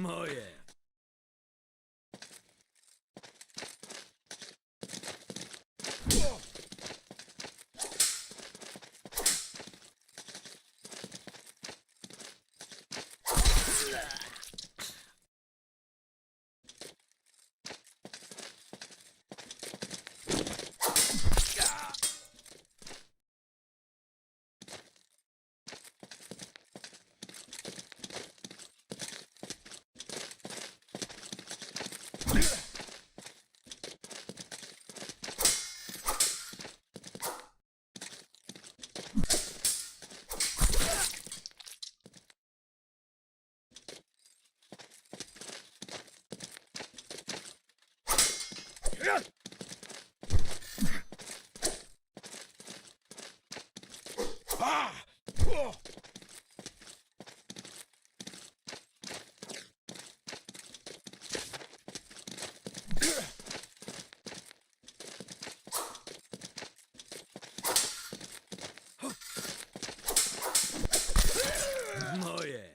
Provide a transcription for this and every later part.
Moje. Moje.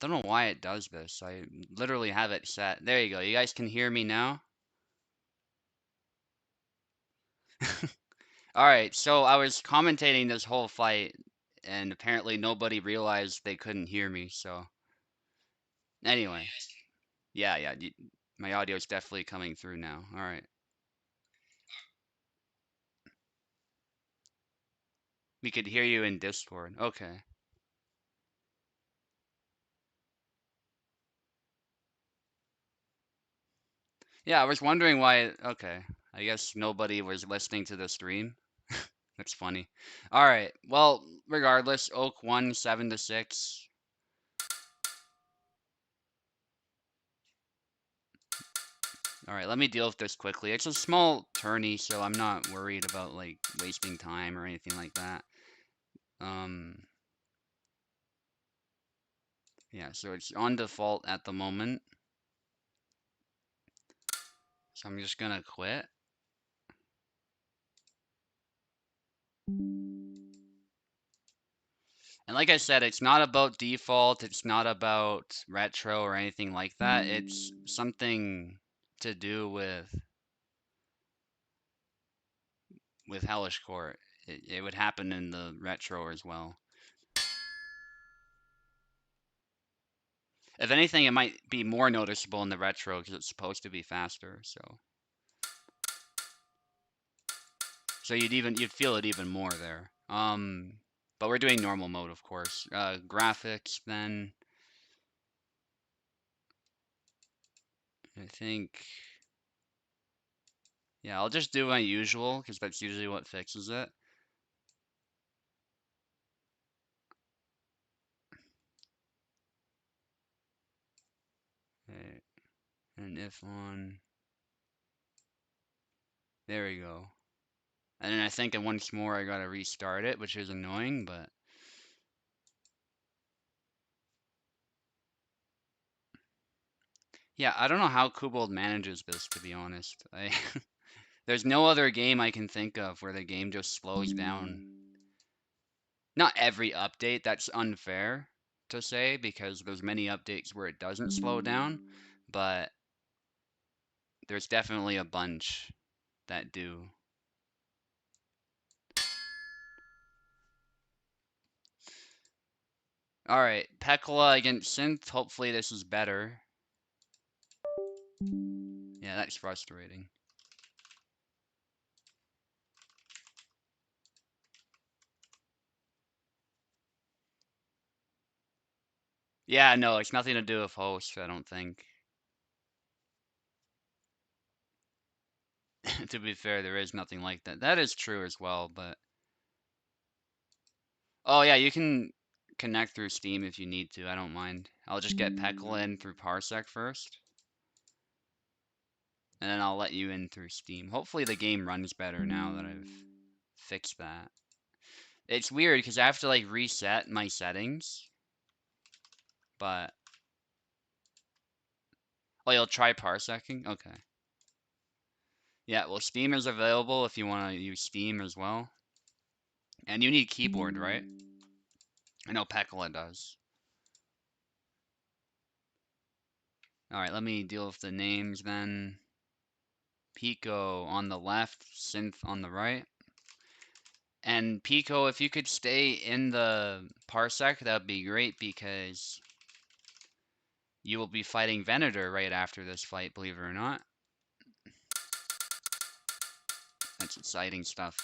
Don't know why it does this. I literally have it set. There you go. You guys can hear me now? Alright, so I was commentating this whole fight, and apparently nobody realized they couldn't hear me, so... Anyway. Yeah, my audio is definitely coming through now. Alright. We could hear you in Discord. Okay. Yeah, I was wondering why... Okay. I guess nobody was listening to the stream. That's funny. Alright, well, regardless, Oak won 7-6. Alright, let me deal with this quickly. It's a small tourney, so I'm not worried about, like, wasting time or anything like that. Yeah, so it's on default at the moment. So I'm just gonna quit. And like I said, it's not about default, it's not about retro or anything like that. It's something to do with Hellish Quart. It would happen in the retro as well. If anything, it might be more noticeable in the retro because it's supposed to be faster, so you'd feel it even more there. But we're doing normal mode, of course. Graphics then. I think, yeah, I'll just do my usual because that's usually what fixes it. Okay. And if on There we go. And then I think once more I gotta restart it, which is annoying, but... Yeah, I don't know how Kubold manages this, to be honest. There's no other game I can think of where the game just slows down. Not every update, that's unfair to say, because there's many updates where it doesn't slow down, but there's definitely a bunch that do. Alright, Pekla against Synth. Hopefully this is better. Yeah, that's frustrating. Yeah, no, it's nothing to do with host, I don't think. To be fair, there is nothing like that. That is true as well, but... Oh yeah, you can connect through Steam if you need to, I don't mind. I'll just get Pekla in through Parsec first. And then I'll let you in through Steam. Hopefully the game runs better now that I've fixed that. It's weird because I have to like reset my settings. But... Oh, you'll try parsecing? Okay. Yeah, well, Steam is available if you want to use Steam as well. And you need keyboard, right? I know Pekla does. Alright, let me deal with the names then. Pico on the left, Synth on the right. And Pico, if you could stay in the parsec, that would be great because you will be fighting Venator right after this fight, believe it or not. That's exciting stuff.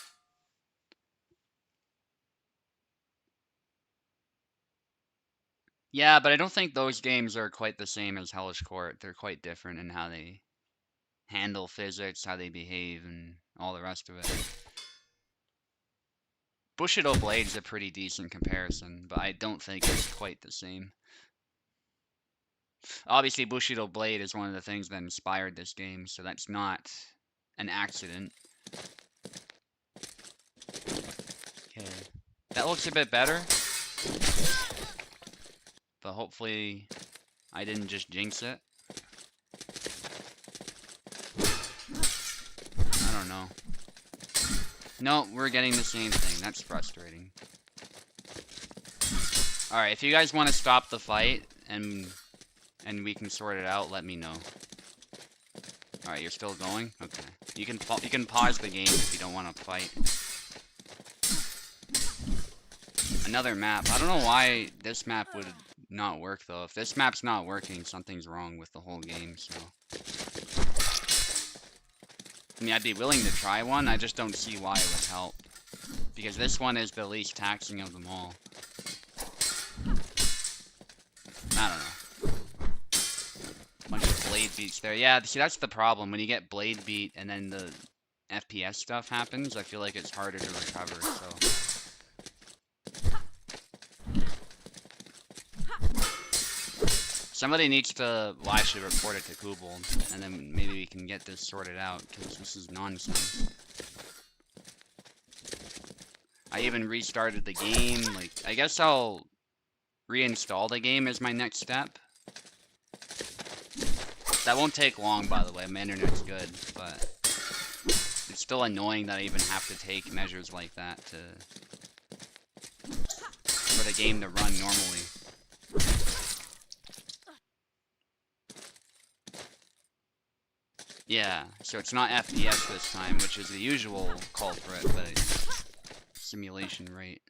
Yeah, but I don't think those games are quite the same as Hellish Quart. They're quite different in how they handle physics, how they behave, and all the rest of it. Bushido Blade's a pretty decent comparison, but I don't think it's quite the same. Obviously, Bushido Blade is one of the things that inspired this game, so that's not an accident. Okay. That looks a bit better. But hopefully I didn't just jinx it. I don't know. No, we're getting the same thing. That's frustrating. Alright, if you guys want to stop the fight and we can sort it out, let me know. Alright, you're still going? Okay. You can pause the game if you don't want to fight. Another map. I don't know why this map would not work though. If this map's not working, something's wrong with the whole game, so. I mean, I'd be willing to try one, I just don't see why it would help. Because this one is the least taxing of them all. I don't know. Bunch of blade beats there. Yeah, see, that's the problem. When you get blade beat and then the FPS stuff happens, I feel like it's harder to recover, so. Somebody needs to, well, actually report it to Kubold, and then maybe we can get this sorted out, because this is nonsense. I even restarted the game, like, I guess I'll reinstall the game as my next step. That won't take long, by the way, my internet's good, but it's still annoying that I even have to take measures like that for the game to run normally. Yeah, so it's not FPS this time, which is the usual culprit, but it's simulation rate.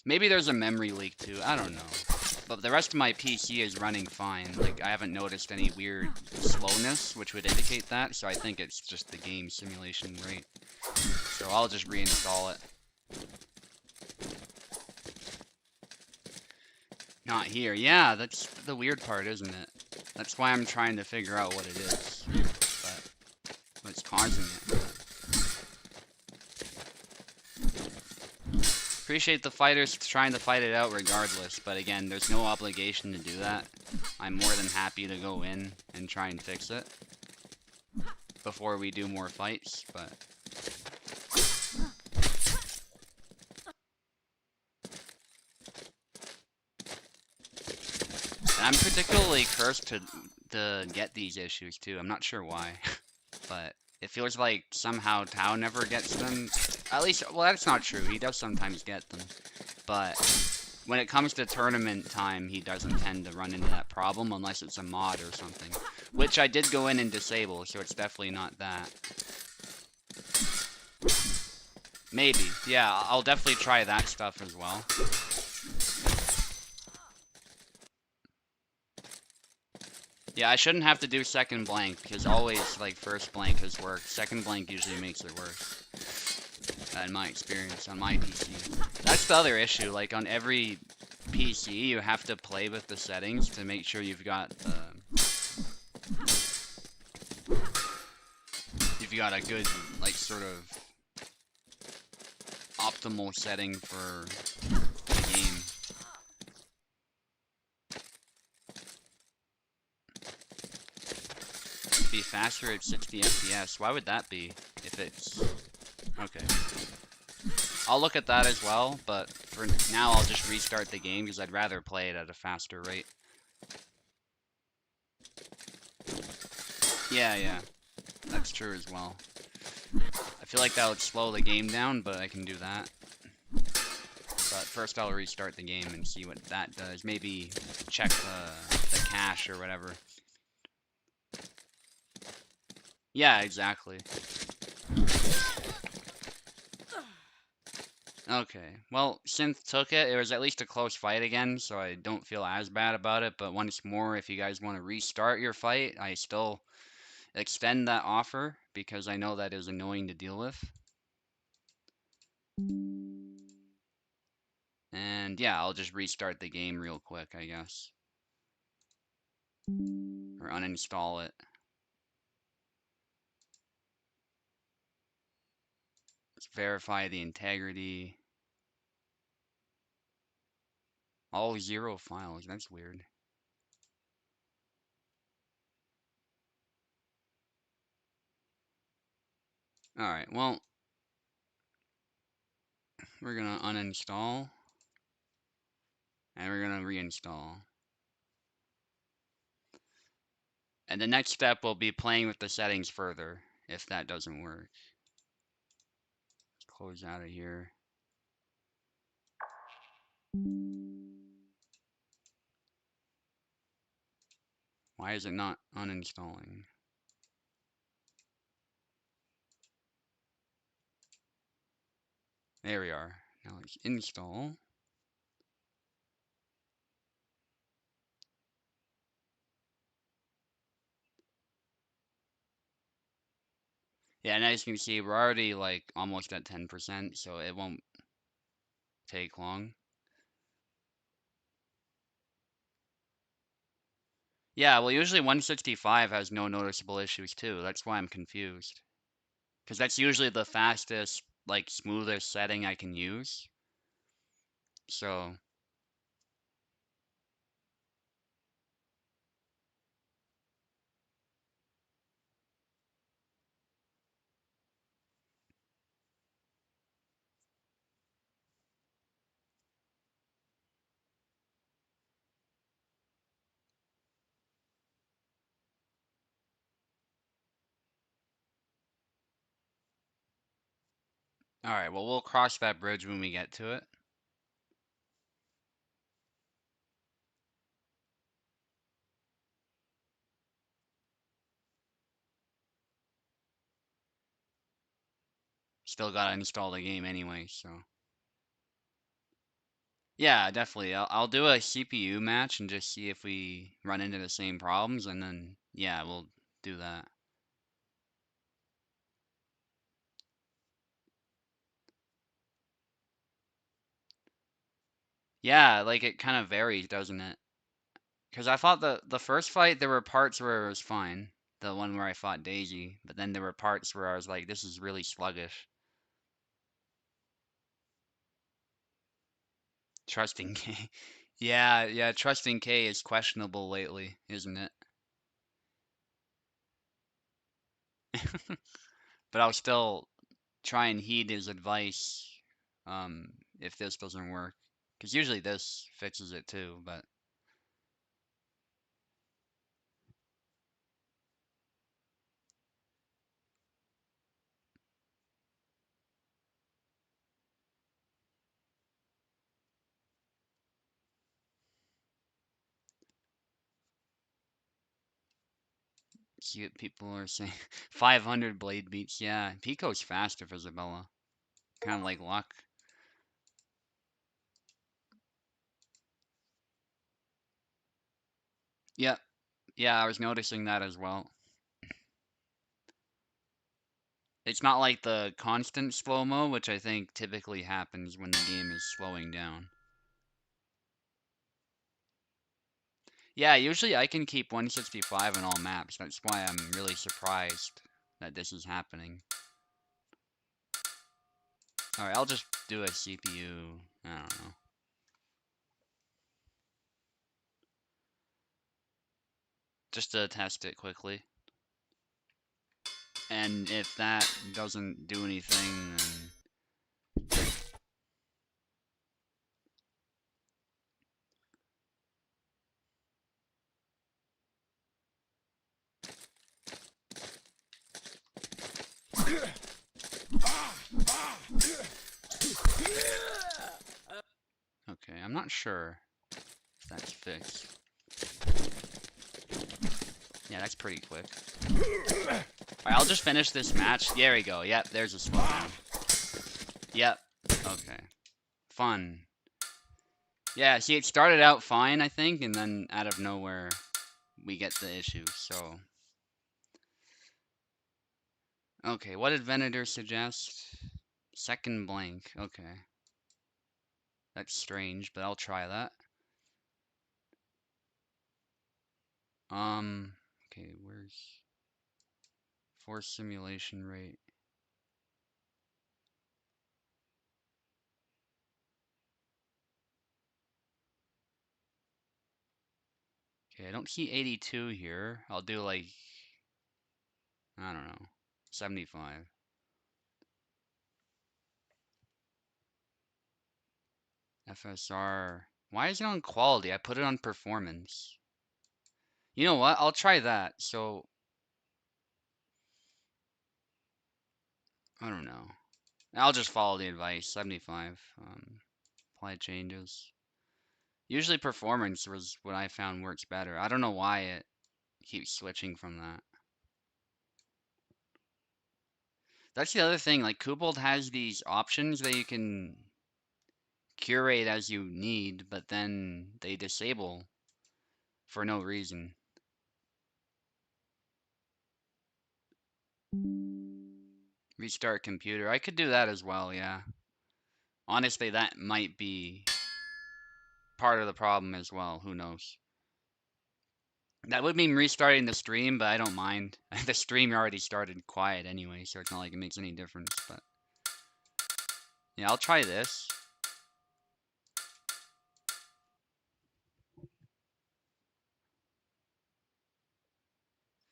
Maybe there's a memory leak too, I don't know. But the rest of my PC is running fine. Like, I haven't noticed any weird slowness, which would indicate that, so I think it's just the game simulation rate. So I'll just reinstall it. Not here. Yeah, that's the weird part, isn't it? That's why I'm trying to figure out what it is. But what's causing it. Appreciate the fighters trying to fight it out regardless, but again, there's no obligation to do that. I'm more than happy to go in and try and fix it. before we do more fights, but I'm particularly cursed to get these issues too. I'm not sure why, but it feels like somehow Tao never gets them. At least, well, that's not true. He does sometimes get them, but when it comes to tournament time, he doesn't tend to run into that problem unless it's a mod or something, which I did go in and disable, so it's definitely not that. Maybe, yeah, I'll definitely try that stuff as well. Yeah, I shouldn't have to do second blank, because always, like, first blank has worked. Second blank usually makes it worse, in my experience, on my PC. That's the other issue, like, on every PC, you have to play with the settings to make sure you've got a good, like, sort of optimal setting for the game. Be faster at 60 FPS. Why would that be if it's... Okay. I'll look at that as well, but for now I'll just restart the game because I'd rather play it at a faster rate. Yeah, that's true as well. I feel like that would slow the game down, but I can do that. But first I'll restart the game and see what that does. Maybe check the cache or whatever. Yeah, exactly. Okay, well, Synth took it. It was at least a close fight again, so I don't feel as bad about it. But once more, if you guys want to restart your fight, I still extend that offer because I know that is annoying to deal with. And yeah, I'll just restart the game real quick, I guess. Or uninstall it. Let's verify the integrity. All 0 files, that's weird. Alright, well, we're gonna uninstall. And we're gonna reinstall. And the next step will be playing with the settings further, if that doesn't work. Let's close out of here. Why is it not uninstalling? There we are. Now let's install. Yeah, and as you can see, we're already like almost at 10%, so it won't take long. Yeah, well, usually 165 has no noticeable issues too. That's why I'm confused. Because that's usually the fastest, like, smoothest setting I can use. So, alright, well, we'll cross that bridge when we get to it. Still gotta install the game anyway, so. Yeah, definitely. I'll do a CPU match and just see if we run into the same problems, and then, yeah, we'll do that. Yeah, like, it kind of varies, doesn't it? Because I thought the first fight, there were parts where it was fine. The one where I fought Daisy, but then there were parts where I was like, this is really sluggish. Trusting K. Yeah, trusting K is questionable lately, isn't it? But I'll still try and heed his advice if this doesn't work. Because usually this fixes it too, but see what people are saying. 500 blade beats, yeah. Pico's faster for Isabella. Kind of like luck. Yep. Yeah, I was noticing that as well. It's not like the constant slow-mo, which I think typically happens when the game is slowing down. Yeah, usually I can keep 165 on all maps. That's why I'm really surprised that this is happening. Alright, I'll just do a CPU. I don't know. Just to test it quickly. And if that doesn't do anything, then... Okay, I'm not sure if that's fixed. Yeah, that's pretty quick. Alright, I'll just finish this match. There we go. Yep, there's a slowdown. Yep. Okay. Fun. Yeah, see, it started out fine, I think, and then out of nowhere, we get the issue, so... Okay, what did Venator suggest? Second blank, okay. That's strange, but I'll try that. Okay, where's... Force simulation rate. Okay, I don't see 82 here. I'll do like... I don't know. 75. FSR. Why is it on quality? I put it on performance. You know what? I'll try that. So, I don't know. I'll just follow the advice. 75. Apply changes. Usually performance was what I found works better. I don't know why it keeps switching from that. That's the other thing. Like, Kubold has these options that you can curate as you need, but then they disable for no reason. Restart computer. I could do that as well, yeah. Honestly, that might be part of the problem as well. Who knows? That would mean restarting the stream, but I don't mind. The stream already started quiet anyway, so it's not like it makes any difference, but... Yeah, I'll try this.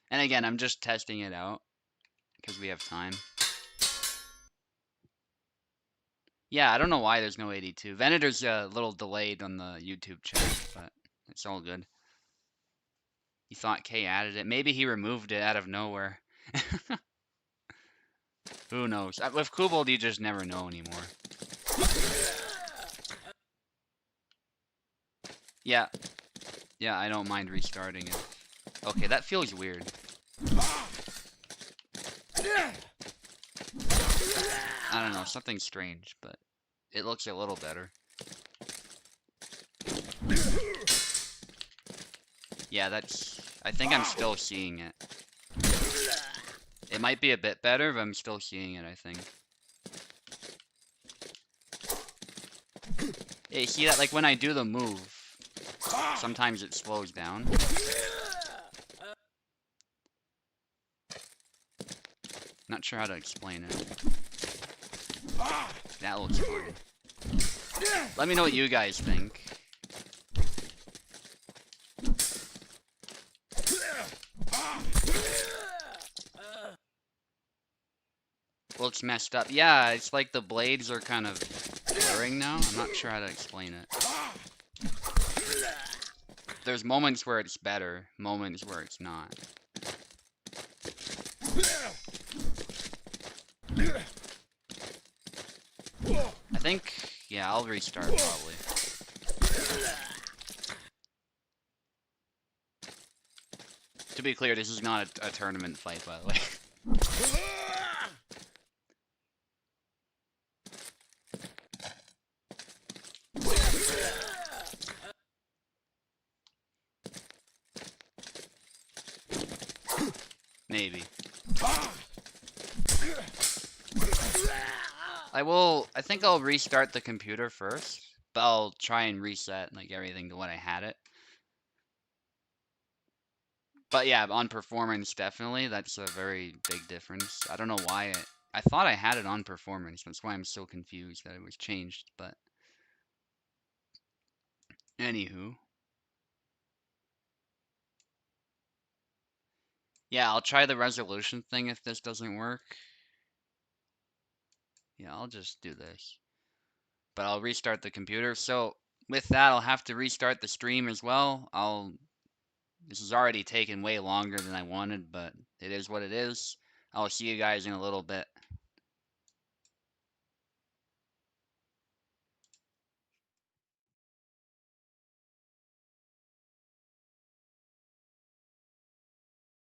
And again, I'm just testing it out, because we have time. Yeah, I don't know why there's no 82. Venator's a little delayed on the YouTube chat, but it's all good. He thought K added it. Maybe he removed it out of nowhere. Who knows? With Kubold, you just never know anymore. Yeah. Yeah, I don't mind restarting it. Okay, that feels weird. I don't know, something strange, but it looks a little better. Yeah, that's... I think I'm still seeing it. It might be a bit better, but I'm still seeing it, I think. Yeah, you see that? Like, when I do the move, sometimes it slows down. Not sure how to explain it. That looks fine. Let me know what you guys think. looks messed up. Yeah, it's like the blades are kind of blurring now. I'm not sure how to explain it. There's moments where it's better, moments where it's not. I think, yeah, I'll restart probably. To be clear, this is not a tournament fight, by the way. Maybe. I think I'll restart the computer first, but I'll try and reset like everything to when I had it. But yeah, on performance, definitely, that's a very big difference. I don't know why I thought I had it on performance. That's why I'm so confused that it was changed, but anywho. Yeah, I'll try the resolution thing if this doesn't work. Yeah, I'll just do this. But I'll restart the computer. So with that, I'll have to restart the stream as well. This has already taken way longer than I wanted, but it is what it is. I'll see you guys in a little bit.